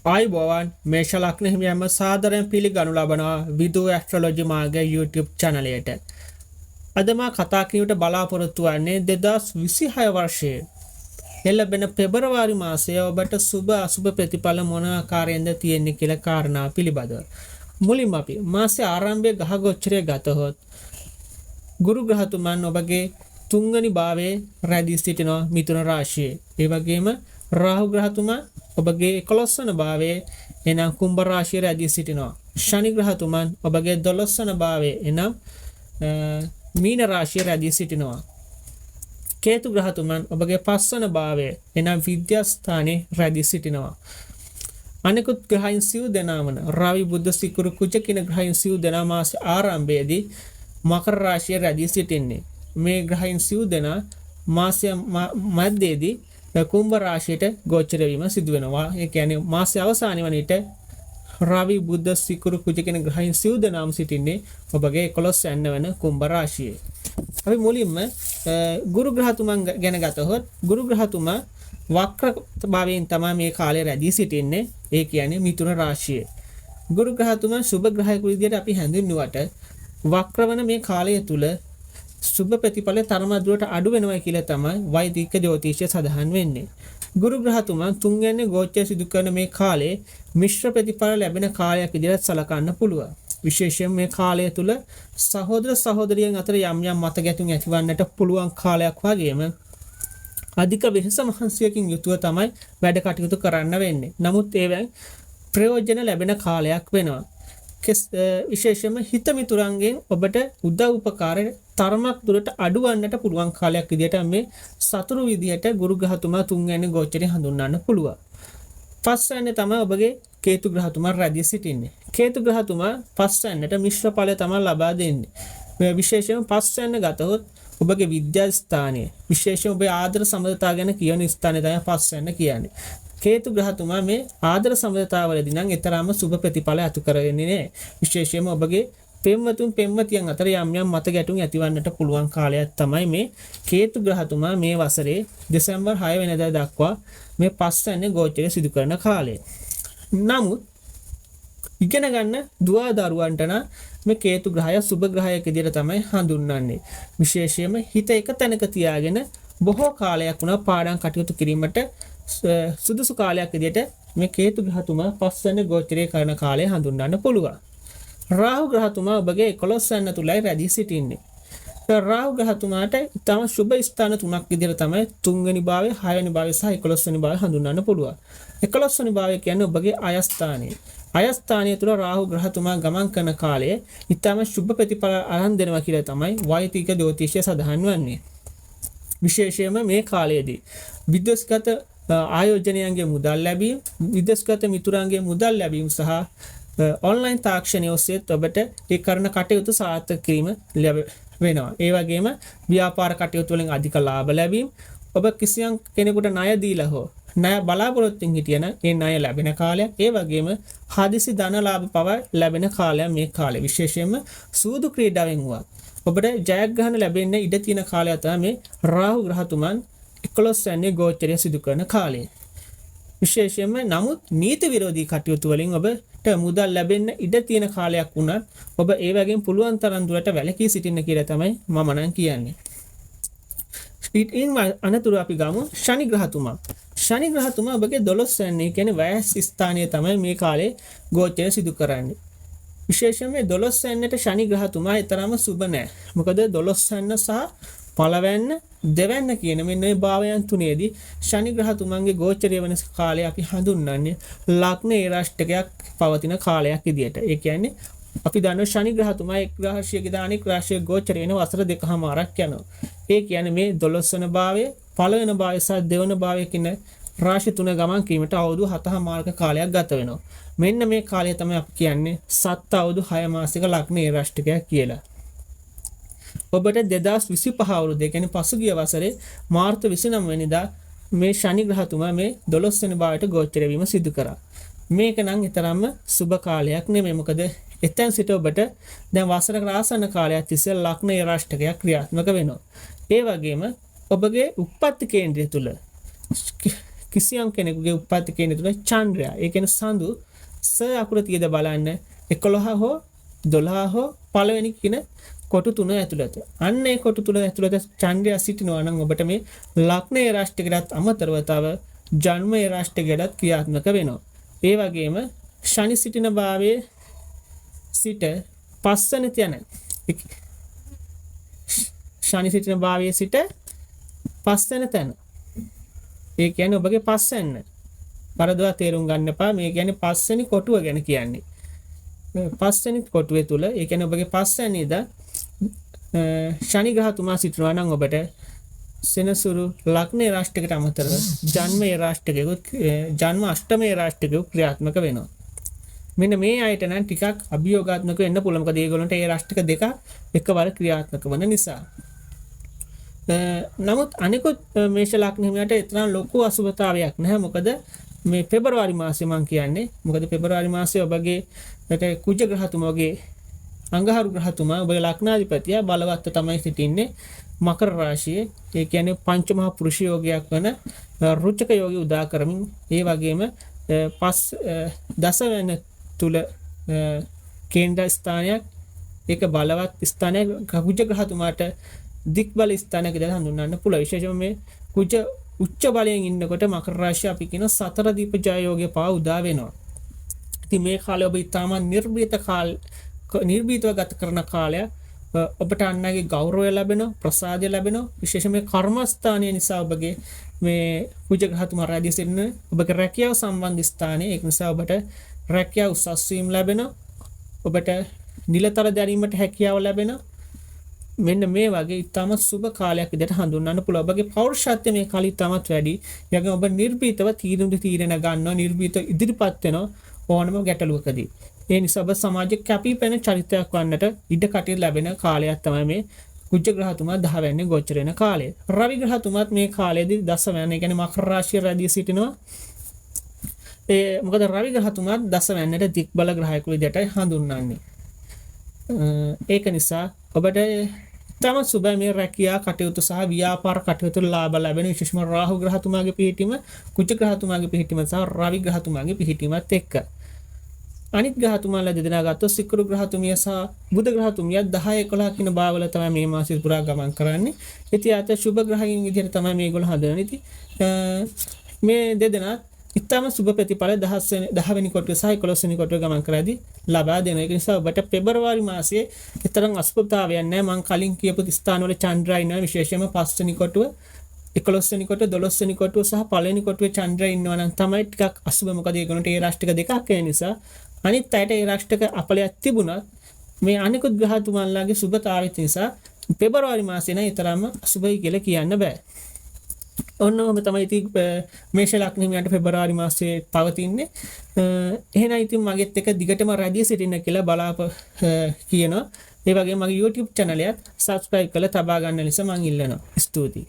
ආයුබෝවන් මේෂ ලග්න හිමියන්ම සාදරයෙන් පිළිගනු ලබනවා විදු ඇස්ට්‍රොලොජි මාර්ගයේ YouTube channelයට. අද මා කතා කිරීමට බලාපොරොත්තු වන්නේ 2026 වර්ෂයේ එළඹෙන පෙබරවාරි මාසයේ ඔබට සුබ අසුබ ප්‍රතිඵල මොන ආකාරයෙන්ද තියෙන්නේ කියලා කාරණා පිළිබඳව. මුලින්ම අපි මාසයේ ආරම්භයේ ග්‍රහ ගෝචරය ගතහොත් ගුරු ග්‍රහතුමන් ඔබගේ තුන්වෙනි භාවයේ රැඳී සිටිනවා මිථුන රාශියේ. ඒ වගේම රාහු ග්‍රහතුමා ඔබගේ 11 වන භාවයේ එනම් කුම්භ රාශියේ රැඳී සිටිනවා. ශනි ග්‍රහතුමන් ඔබගේ 12 වන භාවයේ එනම් මීන රාශියේ රැඳී සිටිනවා. කේතු ග්‍රහතුමන් ඔබගේ 5 වන භාවයේ එනම් විද්‍යා ස්ථානයේ රැඳී සිටිනවා. අනිකුත් ග්‍රහයන් සිව් දෙනාමන රවි බුධ සිකුරු කුජ කින ග්‍රහයන් සිව් දෙනා මාස ආරම්භයේදී මකර රාශියේ රැඳී සිටින්නේ. මේ ග්‍රහයන් සිව් දෙනා මාසය මැදදී කුම්භ රාශියට ගෝචර වීම සිදු වෙනවා. ඒ කියන්නේ මාසයේ අවසානයේ වන විට රවි බුධ සිකුරු කුජ කියන ග්‍රහයන් සිව් දෙනාම සිටින්නේ ඔබගේ 11 යන වෙන කුම්භ රාශියේ. අපි මුලින්ම ගුරු ග්‍රහතුමන් ගැන ගතහොත් ගුරු ග්‍රහතුමා වක්‍ර භාවයෙන් තමයි මේ කාලේ රැඳී සිටින්නේ. ඒ කියන්නේ මිථුන රාශියේ. ගුරු ග්‍රහතුමා සුබ ග්‍රහයෙකු විදිහට අපි හැඳින්වුවට වක්‍ර වන මේ කාලය තුල සුබ ප්‍රතිඵල තරම දුරට අඩු වෙනවා කියලා තමයි වෛදික ජ්‍යොතිෂය සඳහන් වෙන්නේ. ගුරු ග්‍රහතුමා තුන්වැනි ගෝචරය සිදු කරන මේ කාලේ මිශ්‍ර ප්‍රතිඵල ලැබෙන කාලයක් විදිහට සලකන්න පුළුවන්. විශේෂයෙන් මේ කාලය තුල සහෝදර සහෝදරියන් අතර යම් යම් මත ගැටුම් ඇතිවන්නට පුළුවන් කාලයක් වගේම අධික වෙහෙස මහන්සියකින් යුතුව තමයි වැඩ කටයුතු කරන්න වෙන්නේ. නමුත් ඒවෙන් ප්‍රයෝජන ලැබෙන කාලයක් වෙනවා. විශේෂයෙන්ම හිත මිතුරන්ගෙන් ඔබට උදව් උපකාර තරමක් දුරට අඩුවන්නට පුළුවන් කාලයක් විදිහට මේ සතුරු විදිහට ගුරු ග්‍රහතුමා තුන්වැනි ගෝචරය හඳුන්වන්න පුළුවන්. පස්වැන්නේ තමයි ඔබගේ කේතු ග්‍රහතුමා රැඳී සිටින්නේ. කේතු ග්‍රහතුමා පස්වැන්නට මිශ්‍ර ඵල තමයි ලබා දෙන්නේ. මේ විශේෂයෙන් පස්වැන්න ගතහොත් ඔබගේ විද්‍යා ස්ථානයේ විශේෂයෙන් ඔබේ ආදර සම්බන්ධතා ගැන කියන ස්ථානය තමයි පස්වැන්න කියන්නේ. කේතු ග්‍රහතුමා මේ ආදර සම්බන්ධතාවවලදී නම් ඊතරම්ම සුබ ප්‍රතිඵල අතු කරන්නේ නැහැ. විශේෂයෙන්ම ඔබගේ පෙම්වතුන් පෙම්වතියන් අතර යම් යම් මත ගැටුම් ඇතිවන්නට පුළුවන් කාලයක් තමයි මේ කේතු ග්‍රහතුමා මේ වසරේ දෙසැම්බර් 6 වෙනිදා දක්වා මේ පස්වැන්නේ ගෝචරය සිදු කරන කාලය. නමුත් ඉගෙන ගන්න දුවා දරුවන්ට නම් මේ කේතු ග්‍රහය සුබ ග්‍රහයක් විදිහට තමයි හඳුන්වන්නේ. විශේෂයෙන්ම හිත එක තැනක තියාගෙන බොහෝ කාලයක් වුණා පාඩම් කටයුතු කිරීමට සුදුසු කාලයක් විදිහට මේ කේතු ග්‍රහතුමා පස්වැන්නේ ගෝචරය කරන කාලය හඳුන්වන්න පුළුවන්. රාහු ග්‍රහතුමා ඔබගේ 11 යන තුලයි රැඳී සිටින්නේ. රාහු ග්‍රහතුමාට තම සුබ ස්ථාන තුනක් විදිහට තමයි 3 වෙනි භාවය, 6 වෙනි භාවය සහ 11 වෙනි භාවය හඳුන්වන්න පුළුවන්. 11 වෙනි භාවය කියන්නේ ඔබගේ අයස්ථානය. අයස්ථානය තුල රාහු ග්‍රහතුමා ගමන් කරන කාලයේ ඊටම සුබ ප්‍රතිඵල අරන් දෙනවා කියලා තමයි වෛදික ජ්‍යොතිෂය සඳහන් වන්නේ. විශේෂයෙන්ම මේ කාලයේදී විද්‍යස්ගත ආයෝජනයන්ගේ මුදල් ලැබීම, විදේශගත මිතුරන්ගේ මුදල් ලැබීම සහ ඔන්ලයින් තාක්ෂණය ඔස්සේ ඔබට ඒ කරන කටයුතු සාර්ථක කිරීම වෙනවා. ඒ වගේම ව්‍යාපාර කටයුතු වලින් අධික ලාභ ලැබීම, ඔබ කිසියම් කෙනෙකුට ණය දීලා හෝ ණය බලාපොරොත්තුෙන් හිටියන ඒ ණය ලැබෙන කාලයක්. ඒ වගේම හදිසි ධන ලාභ පව ලැබෙන කාලයක් මේ කාලය. විශේෂයෙන්ම සූදු ක්‍රීඩාවෙන් වුවත් ඔබට ජයග්‍රහණ ලැබෙන්න ඉඩ තියෙන කාලය තමයි මේ රාහු ග්‍රහතුමන් 11 යන්නේ ගෝචරය සිදු කරන කාලය. විශේෂයෙන්ම නමුත් නීති විරෝධී කටයුතු වලින් ඔබට මුදල් ලැබෙන්න ඉඩ තියෙන කාලයක් වුණත් ඔබ ඒ වගේම පුළුවන් තරම් දුරට වැළකී සිටින්න කියලා තමයි මම නම් කියන්නේ. ඊටින් අනතුරු අපි ගමු ශනි ග්‍රහතුමා. ශනි ග්‍රහතුමා ඔබගේ 12 යන්නේ කියන්නේ වයස් ස්ථානයේ තමයි මේ කාලේ ගෝචරය සිදු කරන්නේ. විශේෂයෙන්ම 12 යන්නට ශනි ග්‍රහතුමා ඊතරම සුබ නැහැ. මොකද 12 යන්න සහ පළවැන්න දෙවැන්න කියන මෙන්න මේ භාවයන් තුනේදී ශනි ග්‍රහතුමන්ගේ ගෝචරය වෙන කාලය අපි හඳුන්වන්නේ ලග්න ඒරාෂ්ටකයක් පවතින කාලයක් විදියට. ඒ කියන්නේ අපි දන්නවා ශනි ග්‍රහතුමා එක් රාශියක දානික රාශියේ ගෝචරය වෙන වසර දෙකමාරක් යනවා. ඒ කියන්නේ මේ 12 වන භාවය, පළවෙනි භාවය සහ දෙවන භාවය කියන රාශි තුන ගමන් කිරීමට අවුරුදු 7මාරක කාලයක් ගත වෙනවා. මෙන්න මේ කාලය තමයි අපි කියන්නේ 7 අවුරුදු 6 මාසික ලග්න ඒරාෂ්ටකයක් කියලා. ඔබට 2025 අවුරුද්දේ කියන්නේ පසුගිය වසරේ මාර්තු 29 වෙනිදා මේ ශනි ග්‍රහතුමා මේ 12 වෙනි භාවයට ගෝචර වීම සිදු කරා. මේක නම් ඊතරම්ම සුබ කාලයක් නෙමෙයි. මොකද එතෙන් සිට ඔබට දැන් වසරක ආසන්න කාලයක් තිස්සේ ලග්න ඒරාෂ්ටකයක් ක්‍රියාත්මක වෙනවා. ඒ වගේම ඔබගේ උප්පත්ති කේන්ද්‍රය තුල කිසියම් කෙනෙකුගේ උප්පත්ති කේන්ද්‍රය තුල චන්ද්‍රයා ඒ කියන්නේ සඳු ස අකුර තියද බලන්න 11 හෝ 12 හෝ පළවෙනි කියන කොටු තුන ඇතුළත. අන්න ඒ කොටු තුන ඇතුළත චන්ද්‍රයා සිටිනවා නම් ඔබට මේ ලග්නයේ රාශියකටත් අමතරව තව ජන්මයේ රාශියකටත් ක්‍රියාත්මක වෙනවා. ඒ වගේම ශනි සිටින භාවයේ සිට පස්වෙනි තැන ශනි සිටින භාවයේ සිට පස්වෙනි තැන. ඒ කියන්නේ ඔබගේ පස්වෙන්න. වරදවා තේරුම් ගන්න එපා. මේ කියන්නේ පස්වෙනි කොටුව ගැන කියන්නේ. පස්වෙනි කොටුවේ තුල ඒ කියන්නේ ඔබගේ පස්වෙනි ඉඳ ශනි ග්‍රහතුමා සිටිනවා නම් ඔබට සෙනසුරු ලග්නයේ රාශියකට අමතරව ජන්මයේ රාශියකෙකුත් ජන්ම අෂ්ටමයේ රාශියකෙකුත් ක්‍රියාත්මක වෙනවා. මෙන්න මේ අයට නම් ටිකක් අභියෝගාත්මක වෙන්න පුළුවන්. මොකද ඒගොල්ලන්ට ඒ රාශියක දෙක එකවර ක්‍රියාත්මක වන නිසා. නමුත් අනිකුත් මේෂ ලග්න හිමියට එතරම් ලොකු අසුබතාවයක් නැහැ. මොකද මේ පෙබරවාරි මාසෙ මම කියන්නේ. මොකද පෙබරවාරි මාසයේ ඔබගේ කුජ ග්‍රහතුමාගේ අංගහරු ග්‍රහතුමා ඔබගේ ලග්නාධිපතියා බලවත්ව තමයි සිටින්නේ මකර රාශියේ. ඒ කියන්නේ පංචමහා පුරුෂ යෝගයක් වන රුචක යෝගය උදා කරමින් ඒ වගේම දසවැන්න තුල කේන්ද්‍ර ස්ථානයක් ඒක බලවත් ස්ථානයක් කුජ ග්‍රහතුමාට දික් බල ස්ථානයක දාලා හඳුන්වන්න පුළුවන්. විශේෂයෙන්ම මේ කුජ උච්ච බලයෙන් ඉන්නකොට මකර රාශිය අපි කියන සතර දීප ජය යෝගය පවා උදා වෙනවා. ඉතින් මේ කාලය ඔබ ඉතාම නිර්භීතව ගත කරන කාලයක්. ඔබට අන්නගේ ගෞරවය ලැබෙනවා, ප්‍රසාදය ලැබෙනවා. විශේෂයෙන්ම කර්මස්ථානය නිසා ඔබගේ මේ කුජ ග්‍රහතුමා රාජ්‍ය සිටින ඔබගේ රැකියාව සම්බන්ධ ස්ථානයේ ඒක නිසා ඔබට රැකියාව උසස් වීම ලැබෙනවා. ඔබට නිලතර දැරීමට හැකියාව ලැබෙනවා. මෙන්න මේ වගේ ඉතාම සුබ කාලයක් විදිහට හඳුන්වන්න පුළුවන්. ඔබගේ පෞරුෂත්වය මේ කාලේ ඉතාමත් වැඩි. යගම ඔබ නිර්භීතව තීරණ ගන්නවා, නිර්භීතව ඉදිරිපත් වෙනවා ඕනම ගැටලුවකදී. ඒ නිසා ඔබ සමාජයේ කැපිපෙන චරිතයක් වන්නට ඉඩ කටයුතු ලැබෙන කාලයක් තමයි මේ කුජ ග්‍රහතුමා 10 වෙනි ගෝචර වෙන කාලය. රවි ග්‍රහතුමාත් මේ කාලයේදී දසවැන්න, ඒ කියන්නේ මකර රාශිය රැඳී සිටිනවා. මොකද රවි ග්‍රහතුමාත් දසවැන්නට දික් බල ග්‍රහයෙකු විදිහට හඳුන්වන්නේ. ඒක නිසා ඔබට තම සුබ මේ රැකියා කටයුතු සහ ව්‍යාපාර කටයුතු ලාභ ලැබෙන විශේෂම රාහු ග්‍රහතුමාගේ පිහිටීම, කුජ ග්‍රහතුමාගේ පිහිටීම සහ රවි ග්‍රහතුමාගේ පිහිටීමත් එක්ක අනිත් ග්‍රහතුමාලා දෙදෙනා ගත්තොත් සිකුරු ග්‍රහතුමිය සහ බුධ ග්‍රහතුමිය 10 11 කියන භාවවල තමයි මේ මාසෙ පුරා ගමන් කරන්නේ. ඉතින් අත සුබ ග්‍රහයන් විදිහට තමයි මේගොල්ලෝ හදන්නේ. ඉතින් මේ දෙදෙනා ඉතාම සුබ ප්‍රතිඵල 10 වෙනි කොටුව සහ 11 වෙනි කොටුව ගමන් කරද්දී ලබා දෙනවා. ඒක නිසා ඔබට පෙබරවාරි මාසයේ තරම් අසුබතාවයක් නැහැ. මම කලින් කියපු ස්ථානවල චන්ද්‍රා ඉන්නවා. විශේෂයෙන්ම 5 වෙනි කොටුව, 11 වෙනි කොටුව, 12 වෙනි කොටුව සහ පළවෙනි කොටුවේ චන්ද්‍රා ඉන්නවා නම් තමයි ටිකක් අසුබ. මොකද ඒගොල්ලන්ට ඒ රාශියක දෙකක් ඒ නිසා. අනිත් අයට ඒ රාශියක අපලයක් තිබුණත් මේ අනිකුත් ග්‍රහතුමාලාගේ සුබතාවිත නිසා පෙබරවාරි මාසයේ නම් ඊතරම්ම අසුබයි කියලා කියන්න බෑ. ඔන්නෝම තමයි ඉතින් මේෂ ලග්න හිමියන්ට පෙබරවාරි මාසයේ පවතින්නේ. එහෙනම් ඉතින් මගෙත් එක දිගටම රැඳී සිටින්න කියලා කියනවා. ඒ වගේම මගේ YouTube channel එකත් subscribe කරලා තබා ගන්න ලෙස මම ඉල්ලනවා. ස්තුතියි.